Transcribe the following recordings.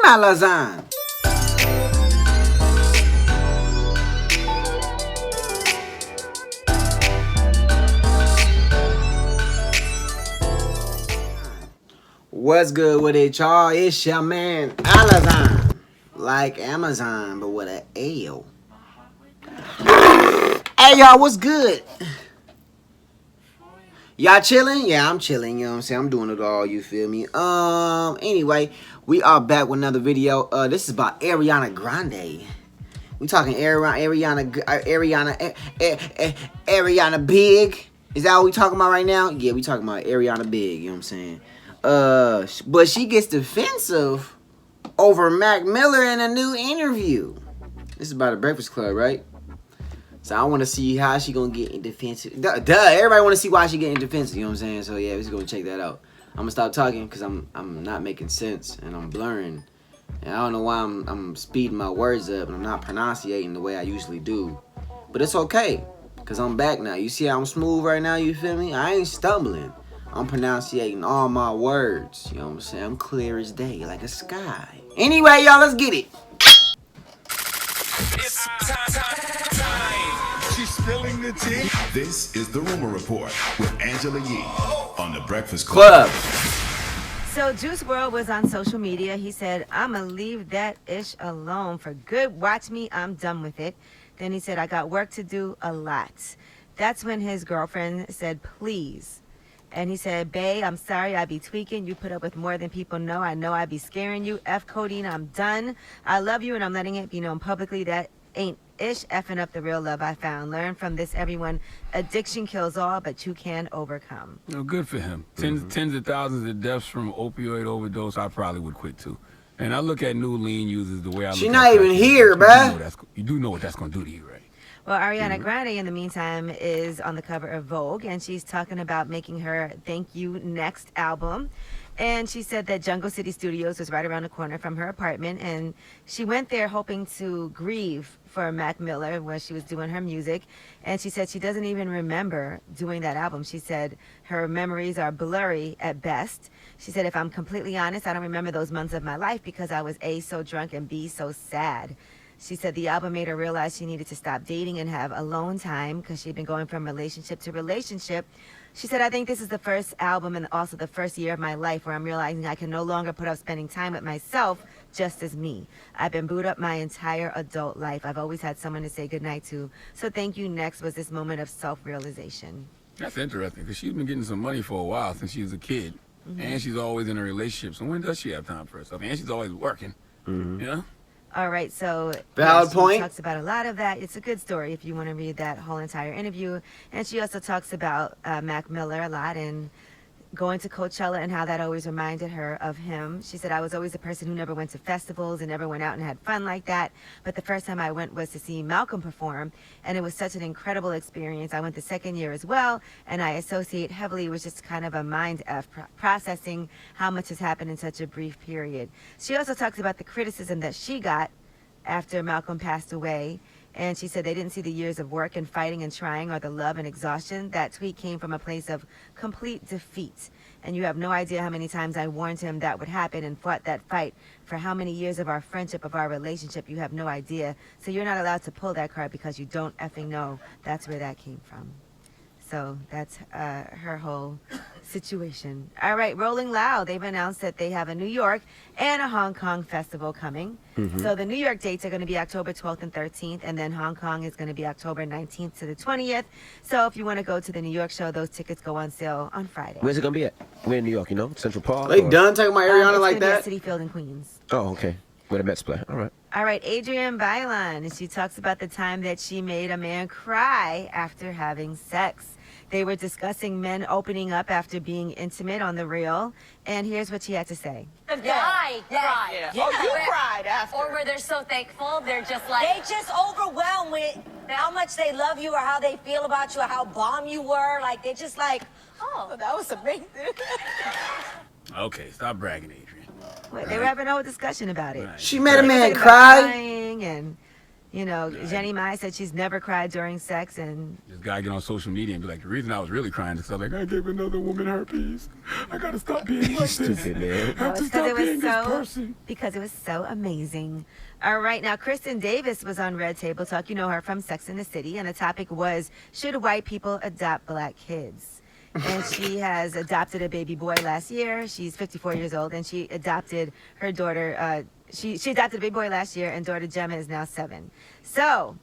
TeamAlazon. What's good with it, y'all? It's your man Alazon, like Amazon, but with an L. Hey, y'all, what's good? Y'all chilling? Yeah, I'm chilling, you know what I'm saying? I'm doing it all, you feel me? Anyway, we are back with another video. This is about Ariana Grande. We talking Ariana Big. Is that what we talking about right now? Yeah, we talking about Ariana Big, you know what I'm saying? But she gets defensive over Mac Miller in a new interview. This is about the Breakfast Club, right? So I want to see how she gonna get in defensive. Everybody want to see why she getting defensive. You know what I'm saying? So yeah, we're just gonna check that out. I'm gonna stop talking because I'm not making sense and I'm blurring. And I don't know why I'm speeding my words up and I'm not pronunciating the way I usually do. But it's okay because I'm back now. You see how I'm smooth right now? You feel me? I ain't stumbling. I'm pronunciating all my words. You know what I'm saying? I'm clear as day, like a sky. Anyway, y'all, let's get it. It's time. She's spilling the tea. This is the Rumor Report with Angela Yee on the Breakfast Club. So Juice WRLD was on social media. He said, "I'ma leave that ish alone for good. Watch me, I'm done with it." Then he said, "I got work to do a lot." That's when his girlfriend said, "Please." And he said, "Bae, I'm sorry, I be tweaking. You put up with more than people know. I know I be scaring you. F Codeine, I'm done. I love you and I'm letting it be known publicly that ain't ish effing up the real love I found. Learn from this, everyone. Addiction kills all, but you can overcome." No, good for him. Tens of thousands of deaths from opioid overdose. I probably would quit too. And I look at new lean users the way I look. She's not even here, bruh. You do know what that's gonna do to you, right? Well, Ariana Grande, in the meantime, is on the cover of Vogue, and she's talking about making her Thank You Next album. And she said that Jungle City Studios was right around the corner from her apartment, and she went there hoping to grieve for Mac Miller where she was doing her music. And she said she doesn't even remember doing that album. She said her memories are blurry at best. She said, "If I'm completely honest, I don't remember those months of my life because I was A, so drunk, and B, so sad." She said the album made her realize she needed to stop dating and have alone time because she'd been going from relationship to relationship. She said, "I think this is the first album and also the first year of my life where I'm realizing I can no longer put up spending time with myself just as me. I've been booed up my entire adult life. I've always had someone to say goodnight to. So Thank You Next was this moment of self-realization." That's interesting because she's been getting some money for a while since she was a kid. And she's always in a relationship. So when does she have time for herself? And she's always working. You know? All right, so valid she point. Talks about a lot of that. It's a good story if you want to read that whole entire interview. And she also talks about Mac Miller a lot and going to Coachella and how that always reminded her of him. She said, "I was always a person who never went to festivals and never went out and had fun like that. But the first time I went was to see Malcolm perform, and it was such an incredible experience. I went the second year as well, and I associate heavily with just kind of a mind F, processing how much has happened in such a brief period." She also talks about the criticism that she got after Malcolm passed away. And she said they didn't see the years of work and fighting and trying or the love and exhaustion. That tweet came from a place of complete defeat. And you have no idea how many times I warned him that would happen and fought that fight for how many years of our friendship, of our relationship. You have no idea. So you're not allowed to pull that card because you don't effing know. That's where that came from. So that's her whole situation. All right, Rolling Loud. They've announced that they have a New York and a Hong Kong festival coming. So the New York dates are going to be October 12th and 13th, and then Hong Kong is going to be October 19th to the 20th. So if you want to go to the New York show, those tickets go on sale on Friday. Where's it going to be at? We're in New York, you know? Central Park? They done talking about Ariana like It's going to be that? at City Field in Queens. Oh, okay. Where the Mets play. All right. All right, Adrienne Bailon. She talks about the time that she made a man cry after having sex. They were discussing men opening up after being intimate on The Real, and here's what she had to say. The guy cried. Yeah. Oh, you cried after. Or where they're so thankful, they're just like... They just overwhelmed with how much they love you or how they feel about you or how bomb you were. Like, they're just like, oh, that was amazing. Okay, stop bragging, Adrian. Wait, they were having a whole discussion about it. Right. She made a man About cry. crying and You know, Jenny Mai said she's never cried during sex, and This guy get on social media and be like, the reason I was really crying is because I gave another woman herpes. I gotta stop being like this. Stupid, man. I have to stop being this person. because it was so amazing. All right, now Kristen Davis was on Red Table Talk. You know her from Sex and the City, and the topic was, should white people adopt black kids? And she has adopted a baby boy last year. She's 54 years old, and she adopted her daughter. She adopted a baby boy last year, and daughter Gemma is now 7. So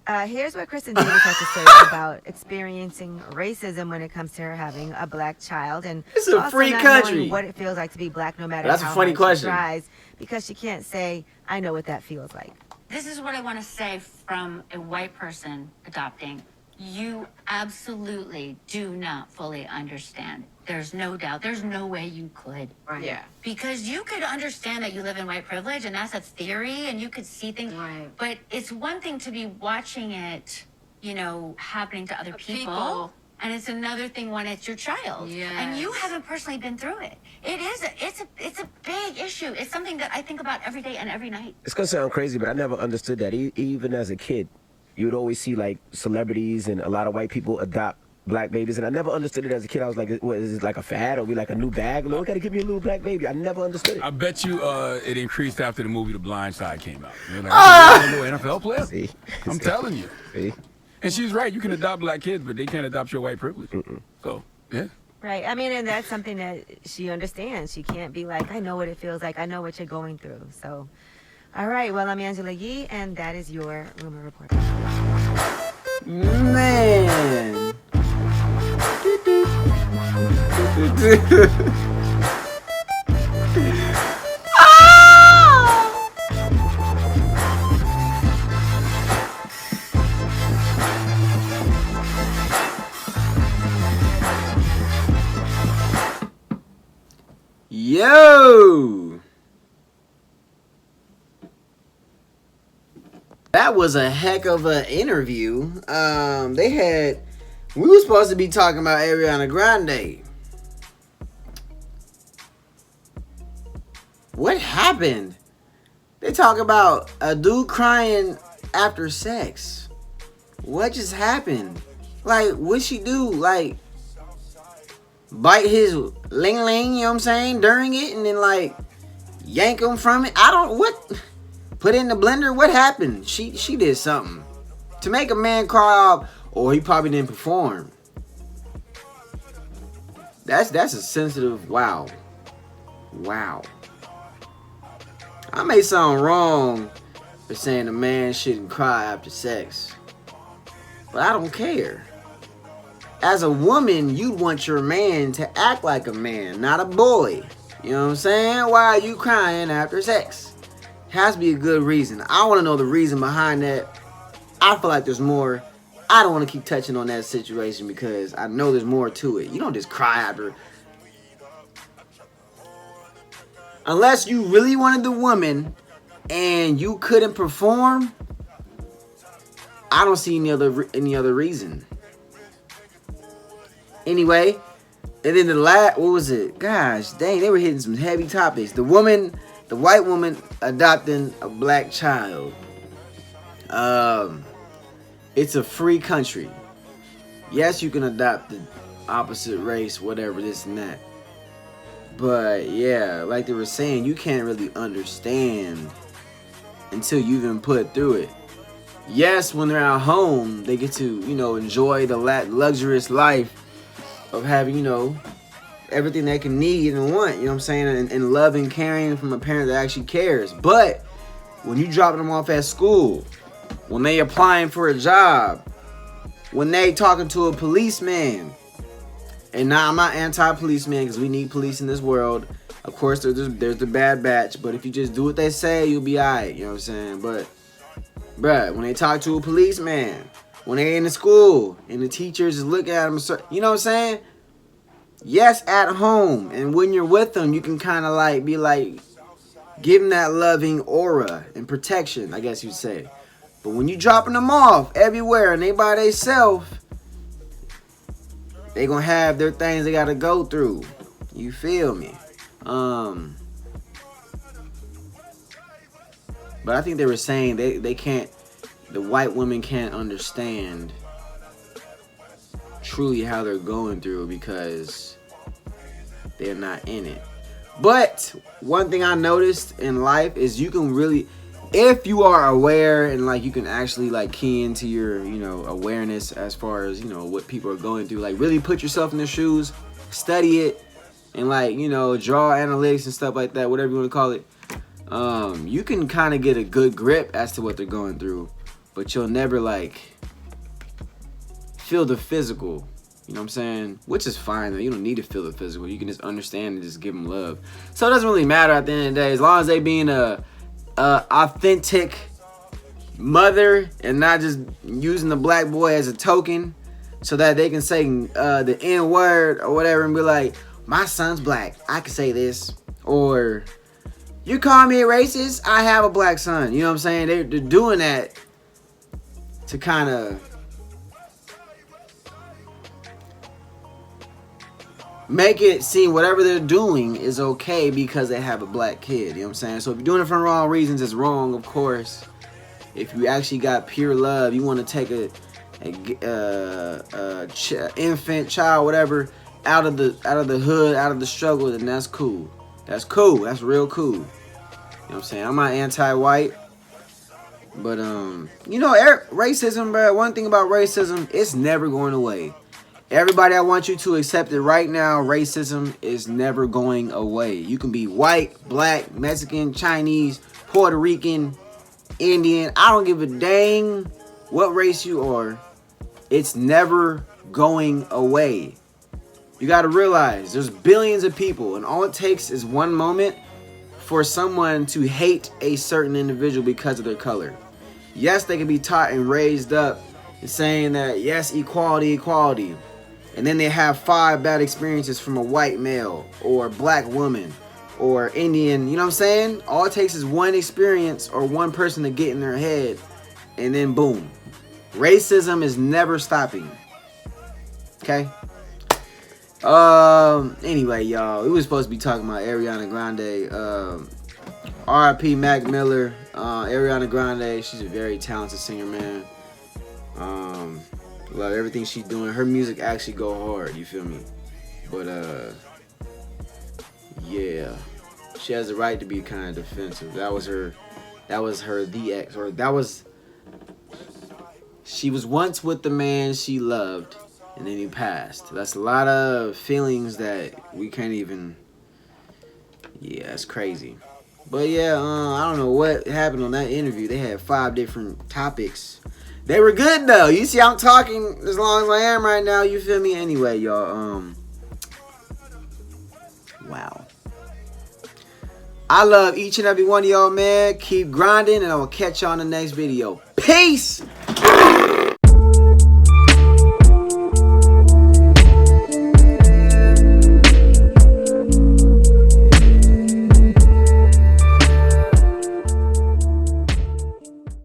here's what Kristen Davis has to say about experiencing racism when it comes to her having a black child, and It's a also free not country. knowing what it feels like to be black, no matter That's a how funny hard question. she tries, because she can't say, "I know what that feels like." This is what I want to say from a white person adopting. You absolutely do not fully understand. There's no doubt. There's no way you could. Right. Yeah. Because you could understand that you live in white privilege, and that's a theory, and you could see things. Right. But it's one thing to be watching it, you know, happening to other people. And it's another thing when it's your child. And you Yes. haven't personally been through it. It's a big issue. It's something that I think about every day and every night. It's gonna sound crazy, but I never understood that. Even as a kid, you would always see like celebrities and a lot of white people adopt black babies, and I never understood it as a kid. I was like, what is this, like a fad, or we like a new bag? Lord, gotta give me a little black baby. I never understood it. I bet you it increased after the movie The Blind Side came out. You're like, a little NFL player? See? I'm telling you. See? And she's right. You can adopt black kids, but they can't adopt your white privilege. So, yeah. Right. I mean, and that's something that she understands. She can't be like, I know what it feels like. I know what you're going through. So, all right. Well, I'm Angela Yee, and that is your Rumor Report. Man. Yo! That was a heck of an interview. We were supposed to be talking about Ariana Grande. What happened? They talk about a dude crying after sex. What just happened? Like, what'd she do? Like, bite his ling-ling, you know what I'm saying, during it, and then, like, yank him from it? Put it in the blender? What happened? She did something to make a man cry off, or he probably didn't perform. That's a sensitive, wow. I may sound wrong for saying a man shouldn't cry after sex, but I don't care. As a woman, you'd want your man to act like a man, not a boy. You know what I'm saying? Why are you crying after sex? Has to be a good reason. I want to know the reason behind that. I feel like there's more. I don't want to keep touching on that situation because I know there's more to it. You don't just cry after. Unless you really wanted the woman and you couldn't perform, I don't see any other reason. Anyway, and then what was it? Gosh, dang, they were hitting some heavy topics. The white woman adopting a black child. It's a free country. Yes, you can adopt the opposite race, whatever, this and that. But yeah, like they were saying, you can't really understand until you've been put through it. Yes, when they're at home, they get to, enjoy the luxurious life of having, everything they can need and want, you know what I'm saying? And love and caring from a parent that actually cares. But when you dropping them off at school, when they applying for a job, when they talking to a policeman, and now I'm not anti-policeman because we need police in this world. Of course, there's the bad batch, but if you just do what they say, you'll be alright, you know what I'm saying? But, bruh, when they talk to a policeman, when they in the school, and the teachers is looking at them, you know what I'm saying? Yes, at home, and when you're with them, you can kind of like be like, give them that loving aura and protection, I guess you'd say. But when you dropping them off everywhere and they by themselves, they gonna have their things they gotta go through. You feel me? But I think they were saying they can't the white women can't understand truly how they're going through because they're not in it. But one thing I noticed in life is you can really, if you are aware and like you can actually like key into your, you know, awareness as far as, you know, what people are going through, like really put yourself in their shoes, study it, and like, you know, draw analytics and stuff like that, whatever you want to call it. You can kind of get a good grip as to what they're going through, but you'll never like feel the physical. You know what I'm saying? Which is fine though. You don't need to feel the physical. You can just understand and just give them love. So it doesn't really matter at the end of the day, as long as they being a authentic mother and not just using the black boy as a token so that they can say the N word or whatever and be like, my son's black, I can say this. Or you call me a racist, I have a black son. You know what I'm saying? They're doing that to kind of make it seem whatever they're doing is okay because they have a black kid. You know what I'm saying? So if you're doing it for the wrong reasons, it's wrong, of course. If you actually got pure love, you want to take a infant, child, whatever, out of the hood, out of the struggle, then that's cool. That's cool. That's real cool. You know what I'm saying? I'm not anti-white. But, you know, racism, bro, one thing about racism, it's never going away. Everybody, I want you to accept it right now. Racism is never going away. You can be white, black, Mexican, Chinese, Puerto Rican, Indian. I don't give a dang what race you are. It's never going away. You got to realize there's billions of people, and all it takes is one moment for someone to hate a certain individual because of their color. Yes, they can be taught and raised up saying that, yes, equality, equality. And then they have 5 bad experiences from a white male or black woman or Indian. You know what I'm saying? All it takes is one experience or one person to get in their head, and then boom. Racism is never stopping. Okay? Anyway, y'all, we was supposed to be talking about Ariana Grande. R.I.P. Mac Miller. Ariana Grande, she's a very talented singer, man. Love everything she's doing. Her music actually go hard, you feel me? But yeah, she has the right to be kind of defensive. That was her the ex, or that was, she was once with the man she loved, and then he passed. That's a lot of feelings that we can't even, yeah, it's crazy. But yeah, I don't know what happened on that interview. They had 5 different topics. They were good though. You see, I'm talking as long as I am right now. You feel me? Anyway, y'all. Wow. I love each and every one of y'all, man. Keep grinding, and I will catch y'all in the next video. Peace.